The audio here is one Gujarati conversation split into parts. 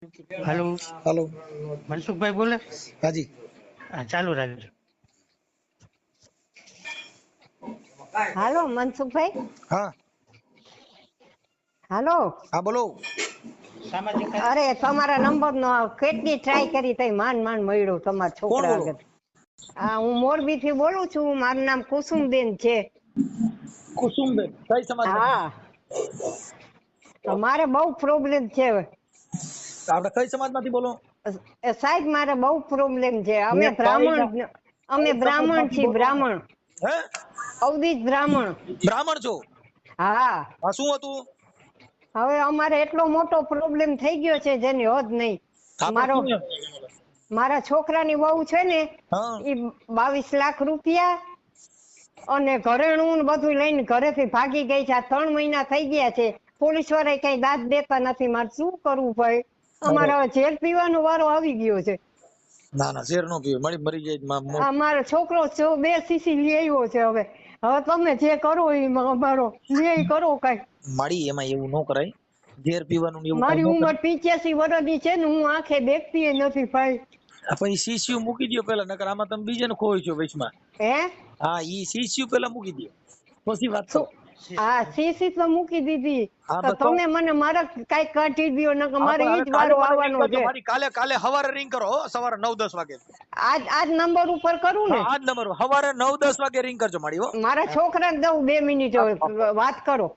हेलो। हेलो। मनसुख भाई बोले? हाँ जी। हाँ, चालू રાખજો। હાલો મનસુખભાઈ, हाँ હાલો. हाँ બોલો। સામાજિક અરે તમારા નંબર નો કેટલી ટ્રાય કરી તઈ માંડ મળ્યો તમારા કોણ છોકરા બોલો? આગળ. હું મોરબી થી બોલું છું, મારું નામ કુસુમબેન છે. કુસુમબેન કઈ સમાજમાં? હા, તો મારે બહુ પ્રોબ્લેમ છે. આપણે કઈ સમાજમાંથી બોલો? સાહેબ મારે બહુ પ્રોબ્લેમ છે. એ કઈ અમે બ્રાહ્મણ સમાજમાંથી છીએ, બોલો? બ્રાહ્મણ, હે? અવધિજ બ્રાહ્મણ. બ્રાહ્મણ છો? હા, હા, શું હતું? હવે અમારે એટલો મોટો પ્રોબ્લેમ થઈ ગયો છે જેની હદ નહીં. આપણે મારો શું? મારા છોકરાની વહુ છે ને, હા એ 22 લાખ રૂપિયા અને ઘરેણું ને બધું લઈને ઘરેથી ભાગી ગઈ છે. આ 3 મહિના થઈ ગયા છે. પોલીસ વાળા કઈ દાદ દેતા નથી. મારે શું કરવું ભાઈ? અમારે હવે ઝેર પીવાનો વારો આવી ગયો છે. ના ના, શેર નો પીવે, મરી જાય. આ મારો છોકરો 2 સીસી લઈ આવ્યો છે. હવે તમે જે કરો એ અમારો ન્યાય કરો કઈ. માડી એમાં એવું ન કરાય. ઝેર પીવાનું ને એવું કઈ મારી ન ઉંમર કરાય. 85 વર્ષની છે ને, હું આંખે દેખતી નથી ભાઈ. પછી સીસીયુ મૂકી દો પેલા, નકર આમાં તમે બીજાને ખોઈ છો વચમાં. હે? હા, ઈ સીસીયુ પેલા મૂકી દો, પછી વાત કરો. હા, સીસી તો મૂકી દીધી. હા, તો બસ તમે મને મારા કઈ કાઢી દો ને, હા, મારે પણ ઈ હવે જ કાલે વારો મને રિંગ આવવાનો કરજો છે. મારી. કાલે સવારે રિંગ કરો હો, સવારે 9-10 વાગે. આજ નંબર ઉપર કરું ને? હા, આ જ નંબર સવારે 9-10 વાગે રિંગ કરજો મારી હો. મારા છોકરાને દઉં 2 મિનિટ વાત કરો.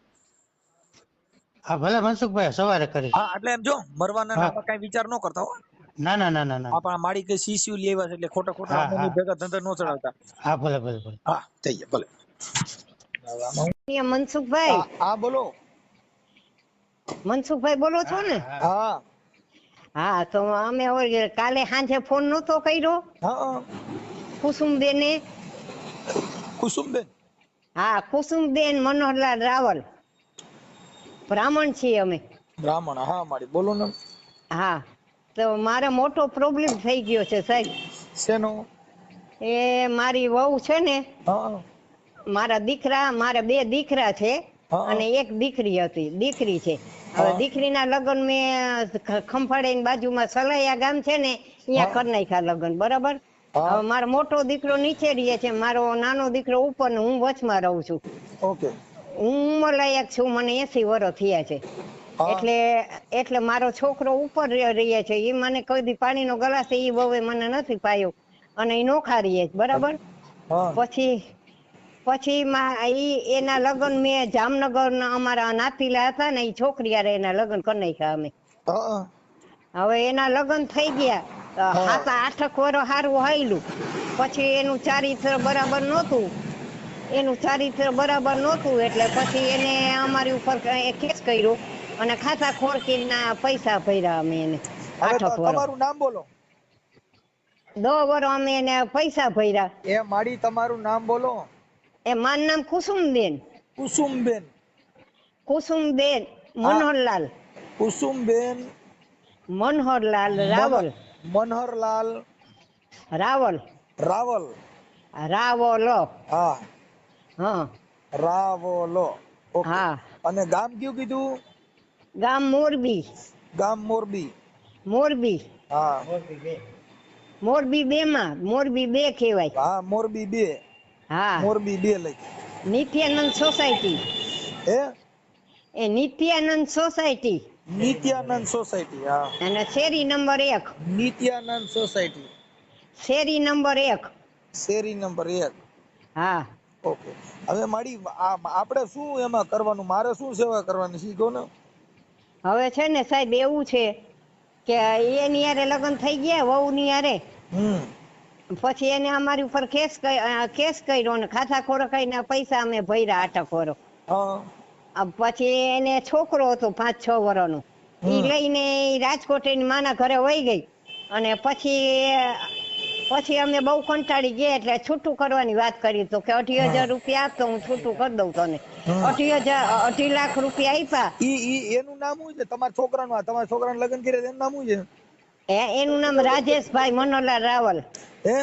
હા ભલે મનસુખભાઈ, સવારે કરીશ. હા, એટલે એમ જો મરવાના હા, નામાં કઈ વિચાર ન કરતા હો. ના ના ના ના ના. આપણા માડી કે સીસીયુ લેવા છે એટલે ખોટા ખોટા હા અમોની હા ભેગા ધંધા ન ચડાવતા. હા, ભલે ભલે ભલે. હા, થઈ ગયા ભલે. મનસુખભાઈ, હા બોલો. મનસુખભાઈ બોલો છો ને? હા હા, તો અમે હવે કાલે સાંજે ફોન નતો કર્યો હા. કુસુમબેને. કુસુમબેન? હા, કુસુમબેન મનોહરલાલ રાવલ, બ્રાહ્મણ છીએ અમે. બ્રાહ્મણ? હા માડી બોલો ને. હા, તો મારે મોટો પ્રોબ્લેમ થઈ ગયો છે સાહેબ. શેનો? એ મારી વહુ છે ને, હા મારે 2 દીકરા છે હા અને 1 દીકરી હતી. દીકરી છે. હવે હા દીકરીના લગ્ન મેં ખંભાળીની બાજુમાં સલાયા ગામ છે ને, ત્યાં હા કરી નાખ્યા લગ્ન. બરાબર. હા. હવે મારો મોટો દીકરો નીચે રહે છે, મારો નાનો દીકરો ઉપર ને હું વચમાં રહું છું. ઓકે. હું ઉંમરલાયક છું, મને 80 વર્ષ થયા છે. હા એટલે મારો છોકરો ઉપર રહે છે. એ મને કોઈ દી પાણીનો ગ્લાસ એ બહુ મને નથી પાયો અને એ નોખા રહીએ. બરાબર. હા પછી એના લગ્ન મેં જામનગર અમારા નાતીલા હતા ને, એ છોકરી હારે એના લગ્ન કરી નાખ્યા અમે. હા હવે એના લગ્ન થઈ ગયા, હા 7-8 વર્ષ સારું હાયલું. પછી એનું ચારિત્ર બરાબર નહોતું એટલે પછી એને અમારી ઉપર કેસ કર્યો અને ખાતા ખોરકીના પૈસા ભર્યા અમે એને. હવે 8 વર્ષ તમારું નામ બોલો. 10 વર્ષ અમે એને પૈસા ભર્યા. એ માડી તમારું નામ બોલો. મારું નામ કુસુમબેન. કુસુમબેન? કુસુમબેન હા, મનોહરલાલ. કુસુમબેન મનોહરલાલ રાવલ. મનહરલાલ રાવલ. રાવલ. રાવલ. હા, હા રાવલો. ઓકે. હા. અને ગામ કયું કીધું? ગામ મોરબી. ગામ મોરબી. મોરબી. હા મોરબી 2 માં, મોરબી 2 કહેવાય. હા, મોરબી 2. હા, મોરબી 2 લઈ. નિત્યાનંદ સોસાયટી. હે? નિત્યાનંદ સોસાયટી. નિત્યાનંદ સોસાયટી? હા. અને શેરી નંબર 1. નિત્યાનંદ સોસાયટી, શેરી નંબર 1. શેરી નંબર 1. હા. ઓકે. હવે માડી આપણે શું એમાં કરવાનું? મારે શું સેવા કરવાની છે કહો ને. હવે છે ને સાહેબ, એવું છે કે એની હારે લગ્ન થઈ ગયા વહુની હારે. પછી એને અમારી ઉપર કેસ કર્યો ને ખાતા ખોરકાઈના પૈસા અમે ભર્યા 8 વર્ષ. હા પછી એને છોકરો હતો 5-6 વર્ષનો. ઈ લઈને રાજકોટ એની માના ઘરે વહી ગઈ અને પછી અમે બહુ કંટાળી ગયા એટલે છૂટું કરવાની વાત કરી. તો કે 2,500 રૂપિયા આપતો હું છૂટું કરી દઉં તને. 2.5 લાખ રૂપિયા આપ્યા. એનું નામ શું છે તમારા છોકરાનું? તમારા છોકરાનું લગ્ન કર્યા એનું નામ શું છે? એનું નામ રાજેશભાઈ મનોહરલાલ રાવલ. હે?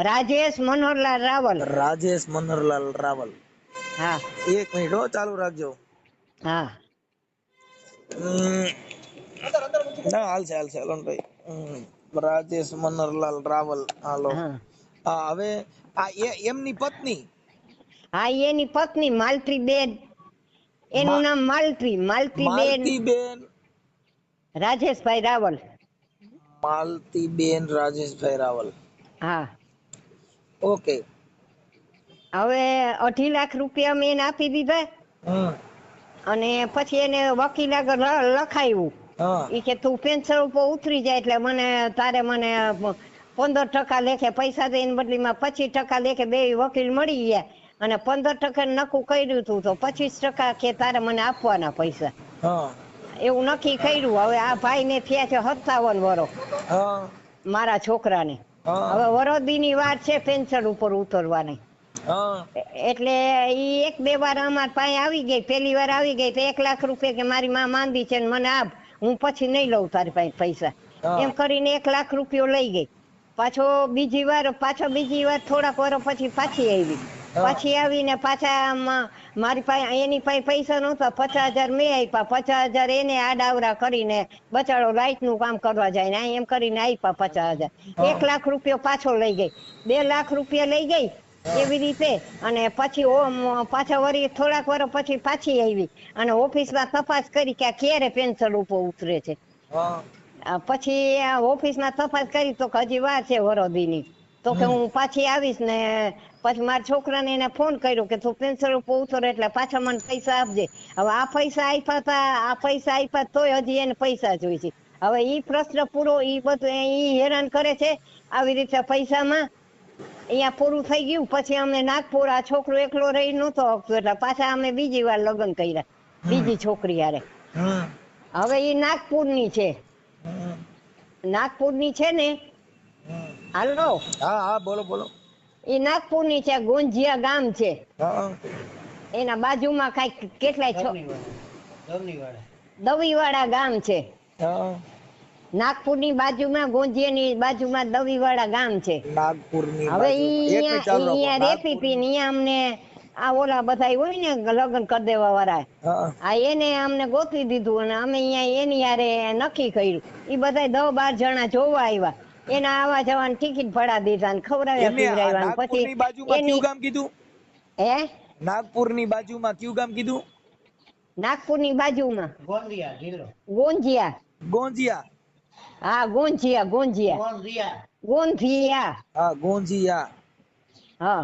રાજેશ મનોહરલાલ રાવલ. રાજેશ મનહરલાલ રાવલ. હા 1 મિનિટ હો, ચાલુ રાખજો. હા. ના હાલશે અલનભાઈ. રાજેશ મનહરલાલ રાવલ. હાલો. હા હા હવે આ એમની પત્ની હા એની પત્ની માલતી બેન, એનું નામ માલતી બેન માલતીબેન રાજેશભાઈ રાવલ. માલતીબેન રાજેશભાઈ રાવલ. હા ઓકે. હવે 2.5 લાખ રૂપિયા મેં એને આપી દીધા. હમ અને પછી એને વકીલ આગળ લખાયું હા ઈ કે તું પેન્શન ઉપર ઉતરી જાય એટલે તારે મને 15% લેખે પૈસા દે, એની બદલીમાં 25% લેખે બે વકીલ મળી ગયા અને 15% નક્કી કર્યું હતું તો 25% કે તારે મને આપવાના પૈસા, હા એવું નક્કી કર્યું. હવે આ ભાઈને થયા છે 57 વર્ષ હા મારા છોકરાને. હા હવે વરદીની વાર છે પેન્શન ઉપર ઉતરવાની. હા એટલે ઈ 1-2 વાર અમાર પાસે આવી ગઈ. પહેલી વાર આવી ગઈ તો 1 લાખ રૂપિયા કે મારી માં માંદી છે ને મને આપ, હું પછી નહીં લઉં તારી પાસે પૈસા, હા. એમ કરીને 1 લાખ રૂપિયો લઈ ગઈ. બીજી વાર થોડાક વર્ષ પછી પાછી આવી. હા. પાછી આવીને પાછા મારી પાસે એની પાસે પૈસા નહોતા, 50,000 મેં આપ્યા, 50,000 એને આડાવરા કરીને બચાડો લાઈટ નું કામ કરવા જાય ને એમ કરીને આપ્યા 50,000. 1 લાખ રૂપિયો પાછો લઈ ગઈ, 2 લાખ રૂપિયા લઈ ગઈ એવી રીતે. અને પછી પાછા વળી થોડાક વર્ષ પછી પાછી આવી અને ઓફિસમાં તપાસ કરી કે આ ક્યારે પેન્શન ઉપર ઉતરે છે. હા પછી ઓફિસમાં તપાસ કરી તો કે હજી વાર છે વરદીની, તો કે હું પાછી આવીશ ને પછી મારા છોકરાને એને ફોન કર્યો કે તું પેન્શન ઉપર ઉતરે એટલે પાછા મને પૈસા આપજે. હવે આ પૈસા આપ્યા તોય હજી એને પૈસા જોઈ છે. હવે ઈ પ્રશ્ન પૂરો, ઈ બધું ઈ હેરાન કરે છે આવી રીતે પૈસામાં. અહીંયા પૂરું થઈ ગયું પછી અમને નાગપુર, આ છોકરો એકલો રહી નતો શકતો એટલે પાછા અમે બીજી વાર લગ્ન કર્યા બીજી છોકરી હારે. હમ હવે ઈ નાગપુરની છે, હમ નાગપુરની છે ને. હમ. હાલો, હા હા બોલો. ઈ નાગપુરની છે, ગોંજિયા ગામ છે. હા એના બાજુમાં કઈક કેટલાય દવીવાડા ગામ છે. હા નાગપુરની બાજુમાં, ગોંજિયાની બાજુમાં દવીવાડા ગામ છે. નાગપુરની હવે બાજુમાં એક મિનિટ ચાલુ રાખો. અહીંયા રહેતી હતી ને અહીંયા અમને આ ઓલા બધા હોય ને લગ્ન કરી દેવા વાળા, હા આ એને અમને ગોતી દીધું અને અમે અહીંયા એની હારે નક્કી કર્યું. ઈ બધા 10-12 જણા જોવા આવ્યા, એના આવા જવાની ટિકિટ ભરા દીધા ને ખવડાવ્યા એમને આ પીવડાવ્યા ને પછી નાગપુરની બાજુમાં એની કયું ગામ કીધું? નાગપુરની બાજુમાં કયું ગામ કીધું? નાગપુરની બાજુમાં ગોંદિયા જિલ્લો. ગોંજિયા. ગોંજિયા. હા ગોંજિયા. હા ગોંજિયા. હા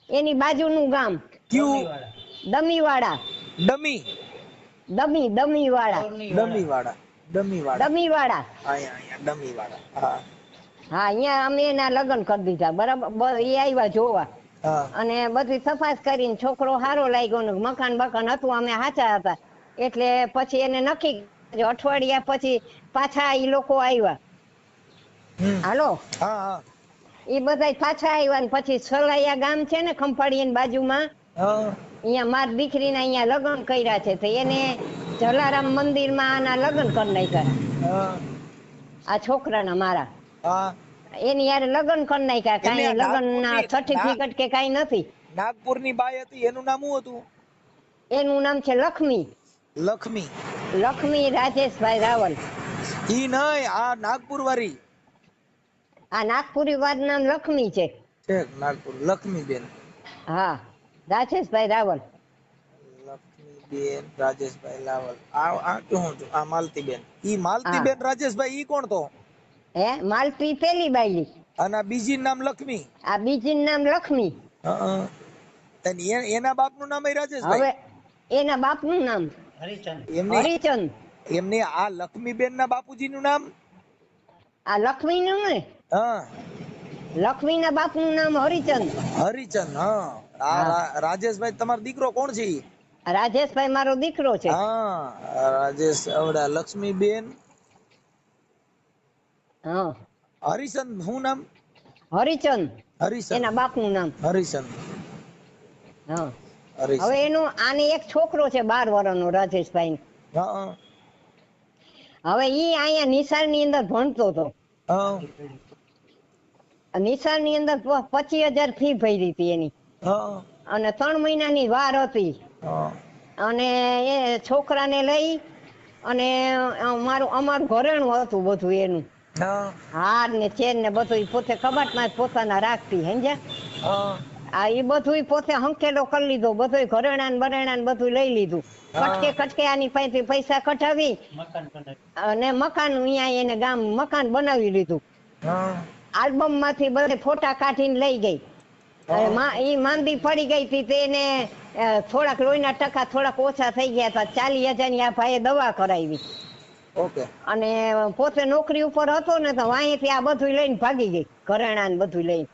એની બાજુનું ગામ કયું? દમીવાડા. દમીવાડા. દમીવાડા. અહીંયા દમીવાડા. હા હા અહીંયા અમે એના લગ્ન કરી દીધા. બરાબર, એ આવ્યા જોવા હા અને બધી તપાસ કરીને છોકરો સારો લાગ્યો ને મકાન બકાન હતું, અમે સાચા હતા એટલે પછી એને નક્કી કર્યું. અઠવાડિયા પછી પાછા ઈ લોકો આવ્યા. હમ. હાલો, હા હા ઈ બધા પાછા આવ્યા ને પછી સલાયા ગામ છે ને ખંભાળિયાની બાજુમાં, હા અહીંયા મારી દીકરીના અહીંયા લગ્ન કર્યા છે તો એને જલારામ મંદિરમાં આના લગ્ન કરી નાખ્યા. હા આ છોકરાના મારા હા. એની યાર લગ્ન કરી નાખ્યા. કાંઈ લગ્ન ના સર્ટિફિકેટ કે કાંઈ નથી. નાગપુરની બાઈ હતી એનું નામ શું હતું? એનું નામ છે લક્ષ્મી રાજેશભાઈ રાવલ. ઈ નહીં, આ નાગપુર વાળી. આ નાગપુરી વાત નામ લક્ષ્મી છે. ઠીક, નાગપુર લક્ષ્મીબેન. હા રાજેશભાઈ રાવલ. લક્ષ્મીબેન રાજેશભાઈ રાવલ. આ શું છું? આ માલતીબેન. ઈ માલતીબેન રાજેશભાઈ ઈ કોણ તો? માલતી પેલી બાયલી અને આ બીજી નામ લક્ષ્મી. આ બીજી નામ લક્ષ્મી. હા. અને એના બાપનું નામ રાજેશભાઈ. હવે એના બાપનું નામ હરિચંદ. એમને આ લક્ષ્મીબેન ના બાપુજીનું નામ? આ લક્ષ્મી નું ને, હા લક્ષ્મી ના બાપનું નામ હરિચંદ. હા. આ રાજેશભાઈ તમારો દીકરો કોણ છે? રાજેશભાઈ મારો દીકરો છે. હા રાજેશ. આવડા લક્ષ્મીબેન. હા હરિચંદ. શું નામ? હરિચંદ હરિચંદ. એના બાપનું નામ. હરિચંદ. હા હરિચંદ. હવે આને એક છોકરો છે 12 વર્ષનો રાજેશભાઈ. હા હવે ઈ અહીંયા નિશાળની અંદર ભણતો હતો. હા નિશાળની અંદર 25,000 ફી ભરી હતી એની હા અને 3 મહિનાની વાર હતી હા અને એ છોકરાને લઈ અને અમારું ઘરેણું હતું બધું એનું, હા હાર ને ચેન ને બધું ઈ પોતે કબાટમાં જ પોતાના રાખતી, સમજ્યા? હા આ ઈ બધું પોતે હંકેલો કરી લીધો, બધું ઘરેણા ને બરેણા ને બધું લઈ લીધું. કટકે કટકે આની પાસેથી પૈસા કઢાવી અને મકાન અહીંયા એને ગામ મકાન બનાવી લીધું. હા આલ્બમ માંથી બધે ફોટા કાઢીને લઈ ગઈ. ઈ માંદી પડી ગઈ હતી તેને થોડાક લોહીના ટકા થોડાક ઓછા થઈ ગયા હતા. 40,000 ની આ ભાઈએ દવા કરાવી. ઓકે. અને પોતે નોકરી ઉપર હતો ને તો અહીંથી આ બધું લઈને ભાગી ગઈ, ઘરેણા ને બધું લઈને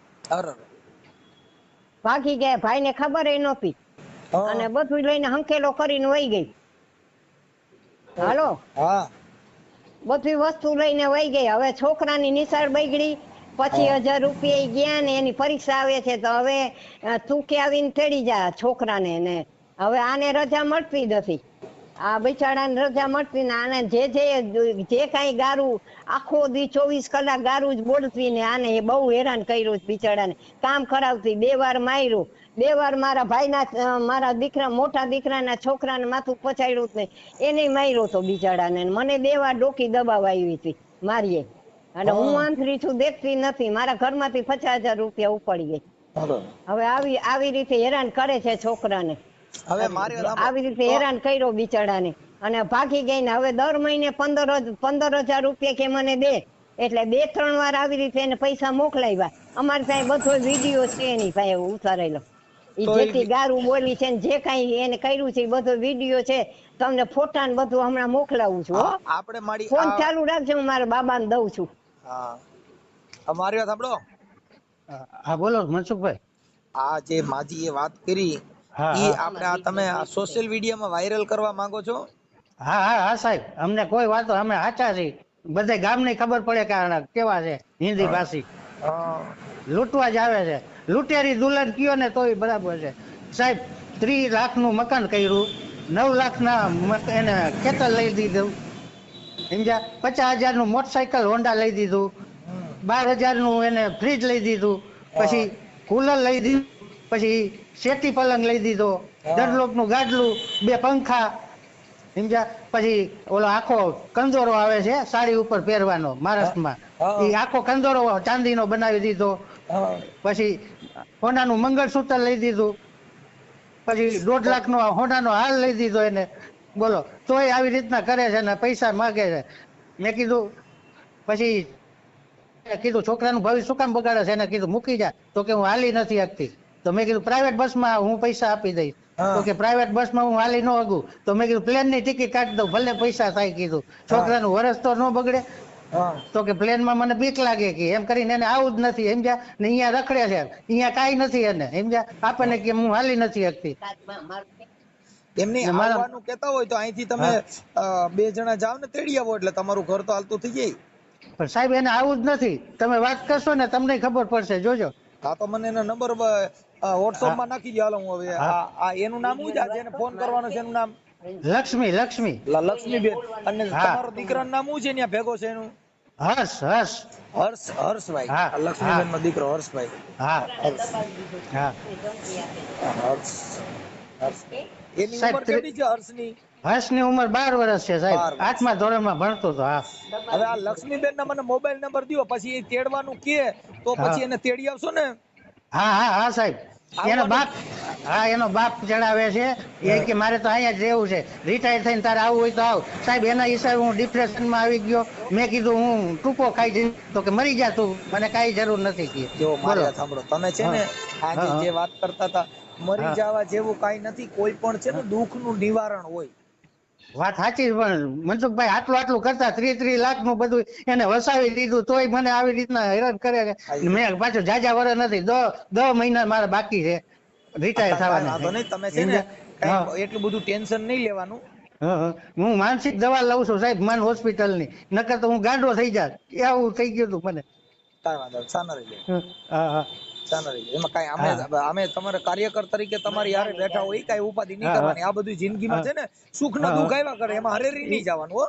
ભાગી ગયા. ભાઈને ખબર એ નહોતી અને બધું લઈને હંકેલો કરીને વહી ગઈ. હાલો, હા બધી વસ્તુ લઈને વહી ગઈ. હવે છોકરાની નિશાળ બગડી, 25,000 રૂપિયા ગયા ને એની પરીક્ષા આવે છે તો હવે તું કે આવીને તેડી જા છોકરાને ને. હવે આને રજા મળતી નથી, આ બિચારાને રજા મળતી ને આને જે કાંઈ ગારું આખો દી 24 કલાક ગારું જ બોલતી ને આને એ બહુ હેરાન કર્યું બિચારાને. કામ કરાવતી, 2 વાર માર્યું, 2 વાર મારા ભાઈના મારા દીકરા મોટા દીકરાના છોકરાને માથું પછાડ્યું જ નહીં, એને માર્યો તો બિચારાને. મને 2 વાર ડોકી દબાવ આવી હતી મારીએ. અને હું આંધળી છું, દેખતી નથી. મારા ઘરમાંથી 50,000 રૂપિયા ઉપાડી ગઈ. હવે આવી રીતે હેરાન કરે છે છોકરાને. હવે આવી રીતે હેરાન કર્યો બિચારાને અને ભાગી ગઈ ને હવે દર મહિને 15,000 રૂપિયા કે મને દે, એટલે 2-3 વાર આવી રીતે એને પૈસા મોકલાવ્યા. અમારી પાસે બધો વિડીયો છે એની પાસે ઉતારેલો, ઈ જેથી ગારું બોલી છે ને જે કાંઈ એને કર્યું છે એ બધો વિડીયો છે. તમને ફોટા ને બધું હમણાં મોકલાવું છું. આપણે મારી ફોન ચાલુ રાખજો, હું મારા બાબાને દઉં છું. હા મારી વાત સાંભળો. હા બોલો મનસુખભાઈ. આ જે માજી એ વાત કરી ઈ આપણે આ તમે સોશિયલ મીડિયામાં વાયરલ કરવા માંગો છો? હા હા હા સાહેબ, અમને કોઈ વાતો, અમે સાચા છીએ. બધા ગામને ખબર પડે કે આ કેવા છે હિન્દી ભાષી, લૂંટવા જ આવે છે. લૂંટેરી દુલ્હન કયો ને તોય બરાબર છે સાહેબ. 30 લાખનું મકાન કર્યું, 9 લાખના એને ખેતર લઈ દીધું, સમજ્યા? 50,000 નું મોટરસાયકલ હોન્ડા લઈ દીધું, 12,000 નું એને ફ્રીજ લઈ દીધું, પછી કુલર લઈ દીધું, પછી શેતી પલંગ લઈ દીધો, દરલોક નું ગાડલું, 2 પંખા, સમજ્યા? પછી ઓલો આખો કંદોરો આવે છે સાડી ઉપર પહેરવાનો મહારાષ્ટ્રમાં, એ આખો કંદોરો ચાંદીનો બનાવી દીધો. પછી હોનાનું મંગળસૂત્ર લઈ દીધું, પછી 1.5 લાખનો હોનાનો હાર લઈ દીધો એને. બોલો, તોય આવી રીતના કરે છે ને પૈસા માગે છે. મેં કીધું, પછી કીધું છોકરાનું ભવિષ્ય શું કામ બગાડે છે? એને કીધું મૂકી જા. તો કે હું હાલી નથી શકતી. તો મેં કીધું પ્રાઇવેટ બસમાં હું પૈસા આપી દઈશ. તો કે પ્રાઇવેટ બસમાં હું હાલી ન હગું. તો મેં કીધું પ્લેનની ટિકિટ કાઢી દઉં, ભલે પૈસા થાય. કીધું છોકરાનું વરસ તો ન બગડે. તો કે પ્લેનમાં મને બીક લાગે કે એમ કરીને એને આવું જ નથી, સમજ્યા? ને અહીંયા રખડે છે, અહીંયા કાંઈ નથી એને, સમજ્યા? આપણને કે હું હાલી નથી શકતી. એમને આવવાનું કહેતા હોય તો અહીંથી તમે 2 જણા જાવ ને તેડી આવો એટલે તમારું ઘર તો હાલતું થઈ જાય. પણ સાહેબ એને આવું જ નથી. તમે વાત કરશો ને તમને ખબર પડશે, જોજો. હા તો મને એનો નંબર WhatsApp માં નાખી દો. હાલો હું હવે આ એનું નામ શું છે જેને ફોન કરવાનો છે? એનું નામ લક્ષ્મીબેન. અને તમારો દીકરાનું નામ શું છે ત્યાં ભેગો છે એનું? હર્ષભાઈ. લક્ષ્મીબેન નો દીકરો હર્ષભાઈ. એની ઉંમર કેટલી છે હર્ષની? હર્ષની ઉંમર 12 વર્ષ છે સાહેબ, 8મા ધોરણમાં ભણતો હતો. હવે આ લક્ષ્મીબેન ના મને મોબાઈલ નંબર દો, પછી એ તેડવાનું કે તો પછી એને તેડી આવશો ને? હા સાહેબ, એનો બાપ, એનો બાપ ચડાવે છે. એ કે મારે તો અહીંયા જ રહેવું છે, રિટાયર થઈને તારે આવવું હોય તો આવ. સાહેબ એના હિસાબે હું ડિપ્રેશનમાં આવી ગયો. મેં કીધું હું ટૂંકો ખાઈ જઈ, તો કે મરી જા તું, મને કાંઈ જરૂર નથી. જો મારે સાંભળો, તમે છે ને આજે જે વાત કરતા હતા, મરી જવા જેવું કાંઈ નથી. કોઈ પણ છે ને દુઃખનું નિવારણ હોય. વાત સાચી, પણ મનસુખભાઈ આટલું કરતા 30 લાખ નું બધું એને વસાવી દીધું, તોય મને આવી રીતના હેરાન કરે છે. મેં પાછું જાજા વર્ષ નથી, 10 મહિના મારા બાકી છે રિટાયર થવાના. તમે છે ને એટલું બધું ટેન્શન નહીં લેવાનું. હું માનસિક દવા લઉં છું સાહેબ, મન હોસ્પિટલ ની, નકર તો હું ગાંડો થઈ જાત. એવું થઈ ગયું હતું મને. કાંઈ વાંધો નહીં, સાના રહી જાય. એમાં કાંઈ અમે તમારા કાર્યકર તરીકે તમારી હારે બેઠા હોય, કાંઈ ઉપાધિ નહીં કરવાની. આ બધું જિંદગીમાં છે ને સુખ ને દુઃખ આવ્યા કરે, એમાં હરેરી નહીં જવાનું. હો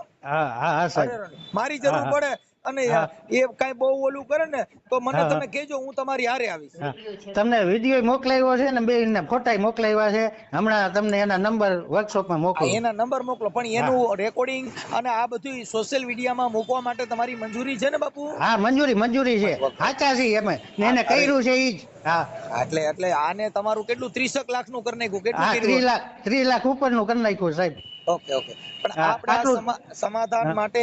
મારી જરૂર પડે અને હા. એ કઈ બહુ ઓલું કરે ને તો મને હા, તમે કહેજો, હું તમારી હારે આવીશ. હા. તમને વિડીયો મોકલાવ્યો છે ને, બે ફોટા મોકલાવ્યા છે. હમણાં તમને એના નંબર વર્કશોપમાં મોકલું. એના નંબર મોકલો, પણ હા, એનું રેકોર્ડિંગ અને આ બધું સોશિયલ મીડિયામાં મૂકવા માટે તમારી મંજૂરી છે ને બાપુ? હા, મંજૂરી છે. સાચા છીએ અમે ને એને કર્યું છે ઈ જ. હા, એટલે આને તમારું કેટલું 30 લાખ નું કરી નાખ્યું, કેટલું હા, કર્યું? 30 લાખ ઉપરનું કરી નાખ્યું સાહેબ. ઓકે પણ હા, આપણા આટલું સમાધાન હા, માટે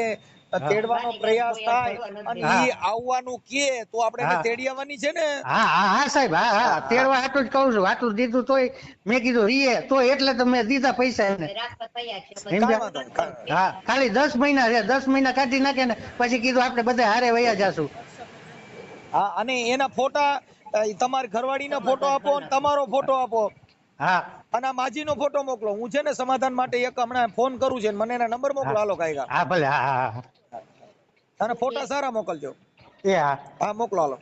હા, તેડવાનો પ્રયાસ થાય અને હા, ઈ આવવાનું કે તો આપણે એને હા, તેડી આવવાની છે ને. હા, હા, હા સાહેબ, હા, હા, તેડવા આટલું જ કહું છું. આટલું દીધું તોય મેં કીધું રીએ તો એટલે તો મેં દીધા પૈસા એને. કાંઈ સમજ્યા? વાંધો નહીં. હા, ખાલી 10 મહિના છે. 10 મહિના કાઢી નાખે ને પછી કીધું આપણે બધા હારે વયા જાશું. હા, અને એના ફોટા તમારી ઘરવાળીનો ફોટો આપો અને તમારો ફોટો આપો હા, અને આ માજીનો ફોટો મોકલો. હું છે ને સમાધાન માટે એક હમણાં ફોન કરું છે, મને એના નંબર મોકલો. હા, હાલો કાયગા, હા, ભલે, હા, હા, હા. અને ફોટા સારા મોકલજો. એ હા. હા, મોકલો. હાલો.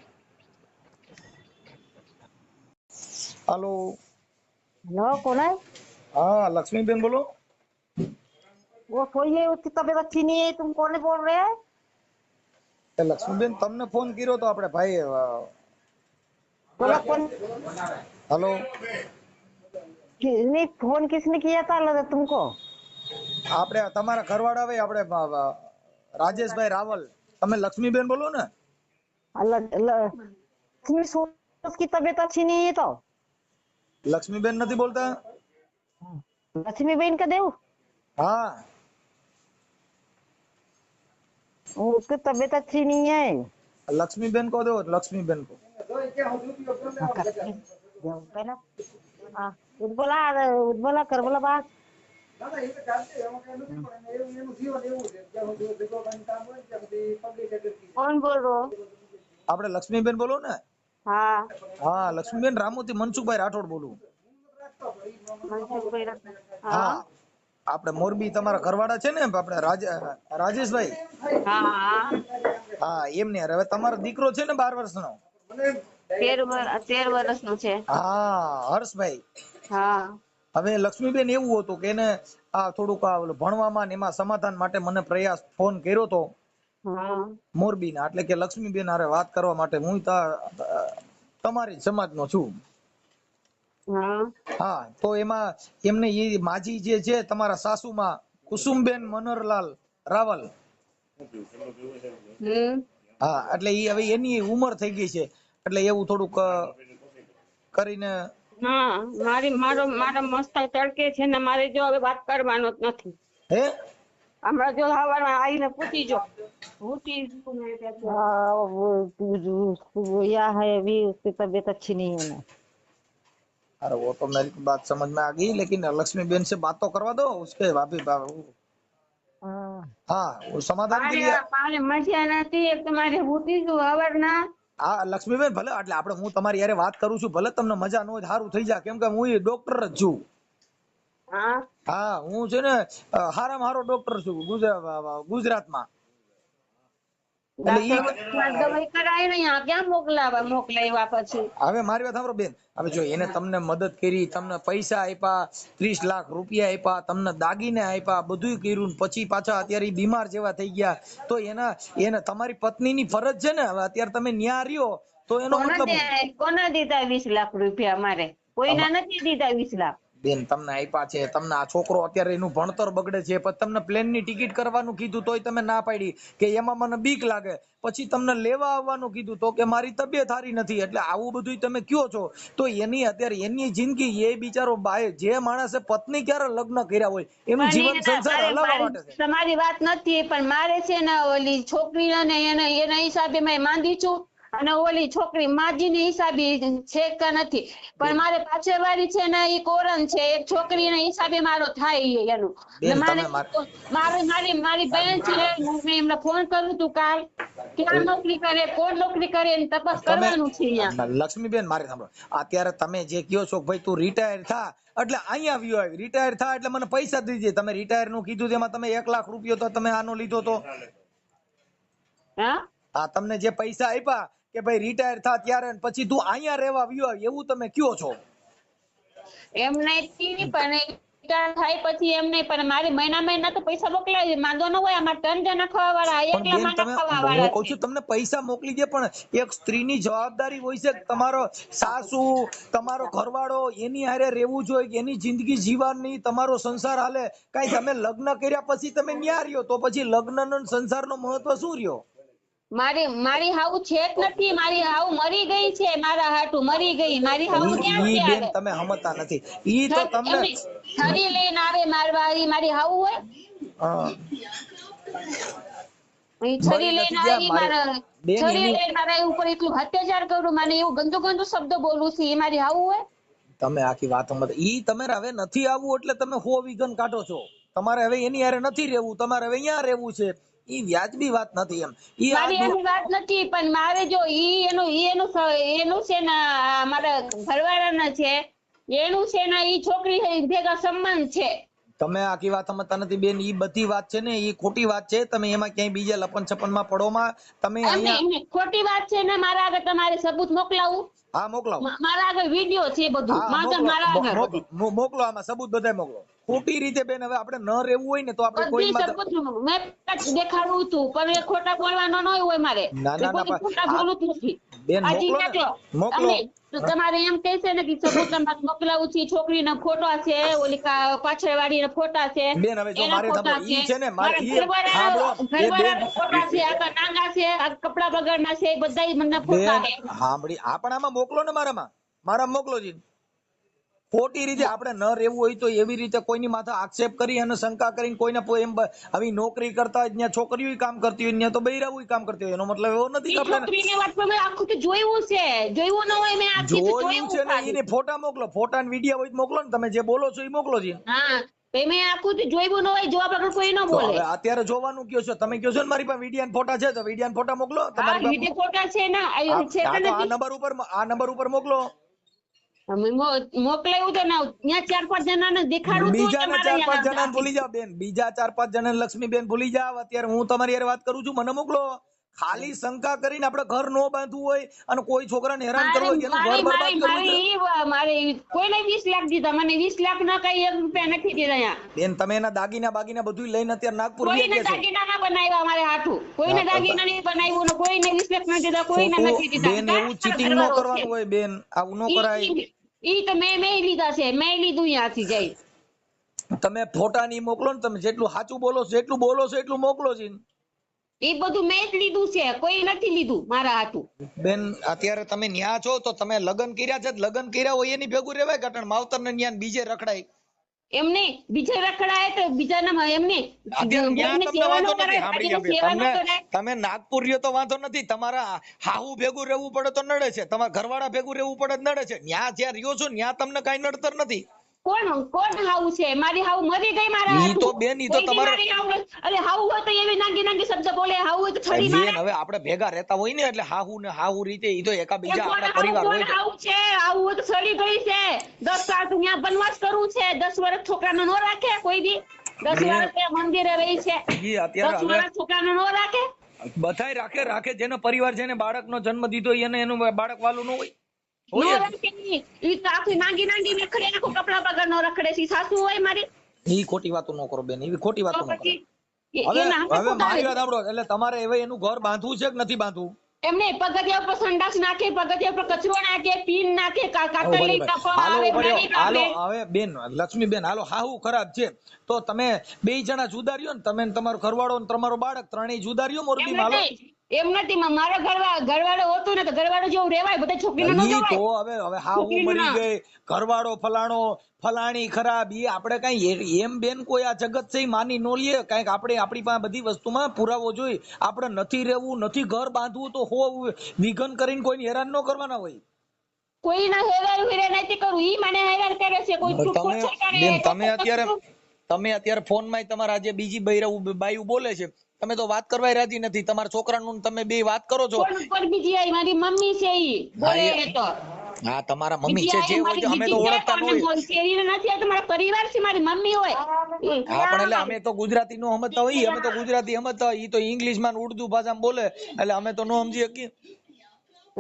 હાલો. हेलो कौन है? હા, લક્ષ્મીબેન બોલો. वो सोइए, उसकी तबीयत अच्छी नहीं है, तुम कौन बोल रहे हैं? લક્ષ્મીબેન તમને ફોન કર્યો તો આપણે ભાઈ. बोला कौन? હાલો. नहीं, फोन किसने किया था लगा तुमको? આપણે તમારા ઘરવાળા ભાઈ આપણે રાજેશભાઈ રાવલ. તમે લક્ષ્મીબેન બોલો ને? उसकी तबीयत अच्छी नहीं है तो લક્ષ્મીબેન નથી બોલતા? लक्ष्मी बहन का देव, હા, उसकी तबीयत अच्छी नहीं है। લક્ષ્મીબેન કો દો, લક્ષ્મીબેન કો. पहला उज्ज्वला उज्ज्वला कर बोला बात। कौन बोल रहे हो? આપણે લક્ષ્મીબેન બોલો ને? हाँ, હા, લક્ષ્મીબેન રામોથી મનસુખભાઈ રાઠોડ બોલું. मनसुख भाई હા, हाँ આપણે મોરબી તમારા ઘરવાળા છે ને આપણે રાજેશભાઈ? हाँ, હા, એમને હવે તમારો દીકરો છે ને 12 વર્ષનો? 13 વર્ષનો છે। હા, હર્ષભાઈ. હા, હવે લક્ષ્મીબેન એવું હતું કે એને આ થોડુંક આ ઓલું ભણવામાં ને એમાં સમાધાન માટે મને પ્રયાસ ફોન કર્યો તો હા, મોરબીના, એટલે કે લક્ષ્મીબેન હારે વાત કરવા માટે હું તમારી સમાજનો છું. હા, હા, તો એમાં એમને એ માજી જે છે તમારા સાસુમાં કુસુમબેન મનોહરલાલ રાવલ. હા, એટલે એ હવે એની ઉંમર થઈ ગઈ છે, એટલે એવું થોડુંક કરીને. હા, મારા મસ્તા તડકે છે ને, મારે જો હવે વાત કરવાનો જ નથી। હે હમણાં જો સવારમાં આવીને પૂછી જો हाँ, वो या है अभी उसकी तबीयत अच्छी नहीं है ना। अरे वो तो मेरी बात समझ में आ गई, लेकिन लक्ष्मी बेन से बात तो करवा दो उसके भाभी हाँ, हाँ, वो समाधान के मारे लिए। मारे मजा નથી એક તમારે પૂછી જો સવારના। હા, લક્ષ્મીબેન ભલે એટલે આપણે હું તમારી યારે વાત કરું છું, ભલે તમને મજા ન હોય સારું થઈ જાય, કેમ કે હું ડોક્ટર જ છું। હા, હા, હું છે ને હારામાં હારો ડોક્ટર છું ગુજરાતમાં। એટલે ઈ ડાક્ટર દવાઈ કરાય ને यहाँ ક્યાં મોકલાવ્યા પછી? હવે મારી વાત સાંભળો બેન, હવે જો એને તમને મદદ કરી, તમને પૈસા આપ્યા, 30 લાખ રૂપિયા આપ્યા, તમને દાગીને આપ્યા, બધું કર્યું, પછી પાછા અત્યારે બીમાર જેવા થઈ ગયા, તો એને તમારી પત્નીની ફરજ છે ને, હવે અત્યારે તમે ન્યા રહ્યો તો એનો મતલબ કોને દીધા 20 લાખ રૂપિયા? મારે કોઈના નથી દીધા 20 લાખ। બેન તમને આપ્યા છે, તમને આ છોકરો અત્યારે એનું ભણતર બગડે છે, પછી તમને પ્લેનની ટિકિટ કરવાનું કીધું તોય તમે ના પાડી કે એમાં મને બીક લાગે, પછી તમને લેવા આવવાનું કીધું તો કે મારી તબિયત સારી નથી, એટલે આવું બધું તમે કયો છો તો એની અત્યારે એની જિંદગી, એ બિચારો જે માણસે પત્ની ક્યારે લગ્ન કર્યા હોય એનું જીવન સંસાર હલાવવા માટે છે। તમારી વાત નથી, પણ મારે છે ને ઓલી છોકરીને એના હિસાબે મેં માંદી છું, અને ઓલી છોકરી માજીની હિસાબે છે કે નથી, પણ મારે પાછળવાળી છે ને એ કોરન છે, એક છોકરીના હિસાબે મારો થાય એનું, એટલે મારી બહેન છે, મેં એમને ફોન કર્યું તું કાલ, ક્યાં નોકરી કરે, કોણ નોકરી કરે એની તપાસ તમે કરવાનું છે અહીંયા। લક્ષ્મીબેન મારે સાંભળો, અત્યારે તમે જે કયો છો ભાઈ તું રિટાયર થા એટલે અહીંયા આવ્યો, આવી રિટાયર થા એટલે મને પૈસા દીજે, તમે રિટાયર નું કીધું તેમાં તમે 1 લાખ રૂપિયો તો તમે આનો લીધો તો હા, તમને જે પૈસા આપ્યા કે ભાઈ રિટાયર થા ત્યારે, પછી તું અહીંયા રહેવા આવ્યો એવું તમે કયો છો? એમ નહીં, પણ થાય પછી એમ નહીં, પણ મારી મહિના તો પૈસા મોકલાવી દે, વાંધો ન હોય. આમાં 3 જણા ખાવા વાળા, પણ એકલા બેન માણા તમે ખાવા હું વાળા કહું છે. છું તમને પૈસા મોકલી દે, પણ એક સ્ત્રીની જવાબદારી હોય છે કે તમારો સાસુ તમારો ઘરવાળો એની હારે રહેવું જોઈએ, એની જિંદગી જીવવાની, તમારો સંસાર હાલે. કાઈ તમે લગ્ન કર્યા પછી તમે ન્યા રહ્યો તો પછી લગ્નનો સંસારનો મહત્વ શું રહ્યો? મારી હાવ છે જ નથી, મારી હાવ મરી ગઈ છે, મારા હાટુ મરી ગઈ. મારી હાવ ક્યાં ઈ છે બેન આવે? તમે સમજતા નથી. ઈ તો તમને છરી લઈને આવે મારવા, ઈ મારી હાવ હોય? હા. ઈ છરી મરી લઈને નથી આવે, ગયા ઈ મારી મારા બેન, છરી એની લઈને મારા ઉપર એટલું અત્યાચાર કરું, મને એવું ગંદુ શબ્દ બોલું છું, ઈ મારી હાવ હોય? તમે આખી વાત સમજ. ઈ તમારે હવે નથી આવવું એટલે તમે હો વિઘન કાઢો છો. તમારે હવે એની હારે નથી રહેવું, તમારે હવે અહીંયા રહેવું છે. ઈ વ્યાજબી વાત નથી એમ. ઈ આ મારી એની વાત નથી, પણ મારે જો એનું છે ને મારા ઘરવાળાના છે, એનું છે ને ઈ છોકરી ભેગા સંબંધ છે. તમે આખી વાત સમજતા નથી બેન. ઈ બધી વાત છે ને ઈ ખોટી વાત છે. તમે એમાં ક્યાંય બીજા લપન છપન માં પડોમાં. તમે અહીંયા એમને ખોટી વાત છે ને, મારા આગળ તમારે સબૂત મોકલાવું? હા મોકલાવો. મારા આગળ વિડીયો છે બધું, હા મારા આગળ બધું મોકલો આમાં સબૂત બધાય મોકલો. ખોટી રીતે બેન હવે આપણે ન રહેવું હોય ને તો આપણે બધી કોઈ સબૂત મેં દેખાડું હતું, પણ એ ખોટા બોલવાનો ન હોય મારે. ના, ના, ના, કોઈ ખોટા બોલું જ નથી. બેન હજી મોકલો ને. જો મોકલો. તમારે એમ કહે છે ને કે સબૂત તમારે મોકલાવું છે, છોકરીના ફોટા છે, ઓલી પાછળ વાળી ફોટા છે, બેન હવે જો એના મારે ફોટા સાંભળો, ઈ છે, છે ને મારે મારા ઈ સાંભળો એ બેન ઘરવાળાના ફોટા છે, આખા નાંગા છે, આ કપડા બગાડના છે, એ બધાય મને ફોટા બેન છે. સાંભળી આ પણ આમાં મોકલો ને મારામાં મોકલો જી. ખોટી રીતે આપણે ન રહેવું હોય તો એવી રીતે કોઈની માથે આક્ષેપ કરી અને શંકા કરીને કોઈને એમ આવી નોકરી કરતા હોય ત્યાં છોકરીઓ કામ કરતી હોય ત્યાં તો બૈરાવું કામ કરતી હોય, એનો મતલબ એવો નથી કે આપણે છોકરીની વાત પર મેં આખું તો જોયું છે, જોયું ન હોય મેં આખી તો જોયું છે ને. ખાલી. એને ફોટા મોકલો, ફોટા ને વિડીયો હોય તો મોકલો ને. તમે જે બોલો છો એ મોકલો જી. હા મેં આખું તો જોયું ન હોય, જોવા વગર કોઈ ન તો બોલે. હવે અત્યારે જોવાનું કયો છો તમે? કયો છો ને મારી પાસે વિડીયો ને ફોટા છે, તો વિડીયો ને ફોટા મોકલો હા તમારી પાસે. વિડીયો ફોટા છે ને, આ છે કે તો નથી? આ નંબર ઉપર મોકલો. મોકલાયું તો ને ત્યાં 4-5 જણાને દેખાડું છું કે બીજાને મારે 4-5 જણાને અહીંયા ભૂલી જાવ બેન. બીજા 4-5 જણાને લક્ષ્મીબેન ભૂલી જાવ. અત્યારે હું તમારી હારે વાત કરું છું, મને મોકલો. ખાલી શંકા કરીને આપણે ઘર નો બાંધવું હોય અને કોઈ છોકરાને હેરાન કરવો હોય, એનું ઘર બરબાદ કરવું છે મારે કોઈને 20 લાખ દીધા, મને 20 લાખ ના કઈ 1 રૂપિયા નથી દીધા અહીંયા. બેન. તમે એના દાગીના બાગીના બધું લઈને અત્યારે નાગપુર કોઈને ગયા છો. દાગીના ના બનાવ્યા મારે હાથું, કોઈને દાગીના નહીં બનાવ્યું ને કોઈને 20 લાખ નથી દીધા, કોઈને નથી દીધા. બેન એવું ચીટિંગ ન કરવાનું હોય બેન. આવું ન કરાય. ઈ તો મેં લીધા છે, મેં લીધું અહીંયાથી જઈ. તમે ફોટા ની મોકલો ને. તમે જેટલું સાચું બોલો છો એટલું એટલું મોકલો છે એ બધું મેં જ લીધું છે, કોઈ નથી લીધું મારા હાથું. બેન. અત્યારે તમે ન્યા છો તો તમે લગ્ન કર્યા છે, લગ્ન કર્યા હોય એની ભેગું રહેવાય ઘટણ માવતર ને ન્યા બીજે રખડાય. એમને બીજે રખડાય તો બીજાના એમને અત્યારે ન્યા તમને વાંધો નથી. સાંભળી તમે નાગપુર રહ્યો તો વાંધો નથી. તમારા હાહુ ભેગું રહેવું પડે તો નડે છે, તમારા ઘરવાળા ભેગું રહેવું પડે તો નડે છે. ન્યા જ્યાં રહ્યો છો ન્યા તમને કઈ નડતર નથી. કોણ હાવ છે? મારી હાવ મરી ગઈ મારા ઈ હાથું. તો બેન, ઈ તો કોઈ દી તમારે મારી હાવ અરે હાવ હોય તો એવી નાંગી શબ્દ બોલે, હાવ હોય તો છરી મારે. બેન હવે આપણે ભેગા રહેતા હોય ને એટલે હાહુ ને હાહુ રીતે ઈ તો એકા બીજા કોણ આપણા પરિવાર હોય છે. હાવ છે? હાવ હોય તો છરી ગઈ છે. 10 સાલ તો ત્યાં બનવાસ કરવું છે. 10 વર્ષ છોકરાને નો રાખે કોઈ દી. 10 વર્ષ તે મંદિરે રહી છે. ઈ અત્યારે 10 વર્ષ છોકરાને નો રાખે. બધાય રાખે જેનો પરિવાર છે ને બાળકનો જન્મ દીધો એને એનું બાળક વાલું ન હોય. નો રાખે ઈ. ઈ તો આખી નાંગી રખડે, આખું કપડા વગર નો રખડે છે. સાસુ હોય મારી. ઈ ખોટી વાતો ન કરો બેન. એવી ખોટી વાતો ન કરો. પછી હવે એના હવે મારી વાત સાંભળો. એટલે તમારે હવે એનું ઘર બાંધવું છે કે નથી બાંધવું? એમને પગથિયા ઉપર સંડાસ નાખે, પગથિયા ઉપર કચરો નાખે, પીન નાખે, કાતરલી કાપવા આવે, નાની કાપે. હવે બેન લક્ષ્મીબેન હાલો, હાહુ ખરાબ છે તો તમે 2 જણા જુદા રહ્યો ને. તમે તમારો ઘરવાળો ને તમારો બાળક ત્રણેય જુદા રહ્યો મોરબી માં. એમ નથી મારા ઘરવાળો હોતું ને તો ઘરવાળો જેવું રેવાય, બધા છોકરીને ન જવાય. તો હવે હાહુ મરી ગઈ, ઘરવાળો ફલાણી ખરાબ. એ આપણે કઈ એમ બેન કોઈ આ જગત છે માની નો લે. કઈક આપણે આપણી પાસે બધી વસ્તુમાં પુરાવો જોઈએ. આપણે નથી રહેવું, નથી ઘર બાંધવું તો વિઘન કરીને કોઈને હેરાન ન કરવાના હોય. કોઈના હેરાન નથી કરવું. ઈ મને હેરાન કરે છે. કોઈ તમે અત્યારે ફોન માં તમારા આજે બીજી બાયું બોલે છે, તમે તો વાત કરવા રાજી નથી. તમારા છોકરાનું તમે બે વાત કરો છો. બીજી આવી મારી મમ્મી છે ઈ બોલે તો. હા તમારા મમ્મી છે જે હોય અમે તો ઓળખતા ન હોય. નથી આ તમારા પરિવાર છે, મારી મમ્મી હોય. હા પણ એટલે અમે તો ગુજરાતી નો સમજતા હોય. અમે તો ગુજરાતી સમજતા હોય. ઈ તો ઇંગ્લિશ માં ઉર્દુ ભાષામાં બોલે એટલે અમે તો ન સમજી શકીએ.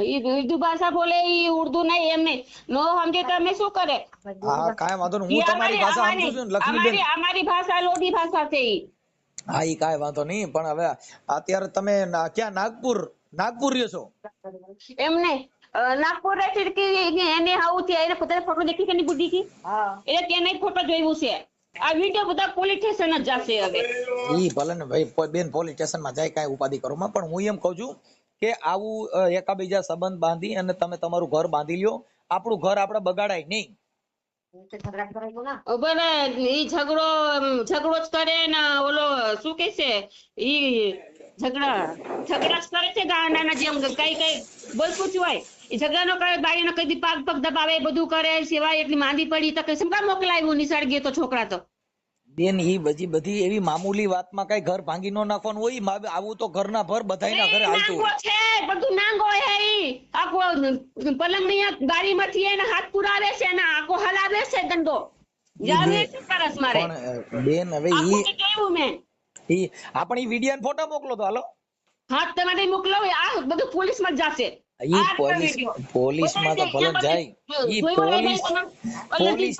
ઈ ઉર્દુ ભાષા બોલે, ઈ ઉર્દુ નહીં એમ નહીં, નો સમજે તો અમે શું કરે? હા કાંઈ વાંધો નહીં, હું તમારી ભાષા સમજુ છું ને લક્ષ્મીબેન. અમારી ભાષા લોધી ભાષા છે ઈ. હા ઈ કાંઈ વાંધો નહીં, પણ હવે અત્યારે તમે ક્યાં નાગપુર રહ્યો છો? એમને નાગપુર રહેતી કે એને આવું છે, એને પોતાનો ફોટો દેખી કે બુદ્ધિ કી એટલે તેને ફોટો જોયું છે. આ વિડીયો બધા પોલીસ સ્ટેશન જ જશે હવે. ઈ ભલે ને ભાઈ બેન પોલીસ સ્ટેશન માં જાય, કાંઈ ઉપાધિ કરો માં, પણ હું એમ કહું છું કે આવું એકાબીજા સંબંધ બાંધી અને તમે તમારું ઘર બાંધી લ્યો, આપણું ઘર આપણે બગાડાય નહીં. ભલે ઈ ઝઘડો જ કરે ને ઓલો શું કે છે ઈ ઝઘડા જ કરે છે ગાંડાના જેમ, કઈ બોલતું જ હોય. ઈ ઝઘડા નો કરે, બાળીનો કઈ પગ દબાવે, બધું કરે, સિવાય એટલી માંદી પડી તો કઈ સમકા મોકલાવ્યું નિશાળ ગયો તો છોકરા તો. બેન ઈ બધી એવી મામૂલી વાતમાં કઈ ઘર ભાંગી નો નાખવાનું હોય, આવું તો ઘરના ભર બધાયના ઘરે હાલતું નાંગો હોય. છે, બધું નાંગો હે ઈ. આખો પલંગ ની ગાડીમાંથી એને હાથ પુરાવે છે ને આખો હલાવે છે દંડો. જાવે છે પરસ મારે. પણ બેન હવે આખું તો જોયું મેં. ઈ આપણી વિડિયો ફોટો મોકલો તો હાલો. હાથ તમારે મોકલો, આ બધું પોલીસ માં જ જશે. ઈ પોલીસ માં તો ભલે જાય, ઈ પોલીસ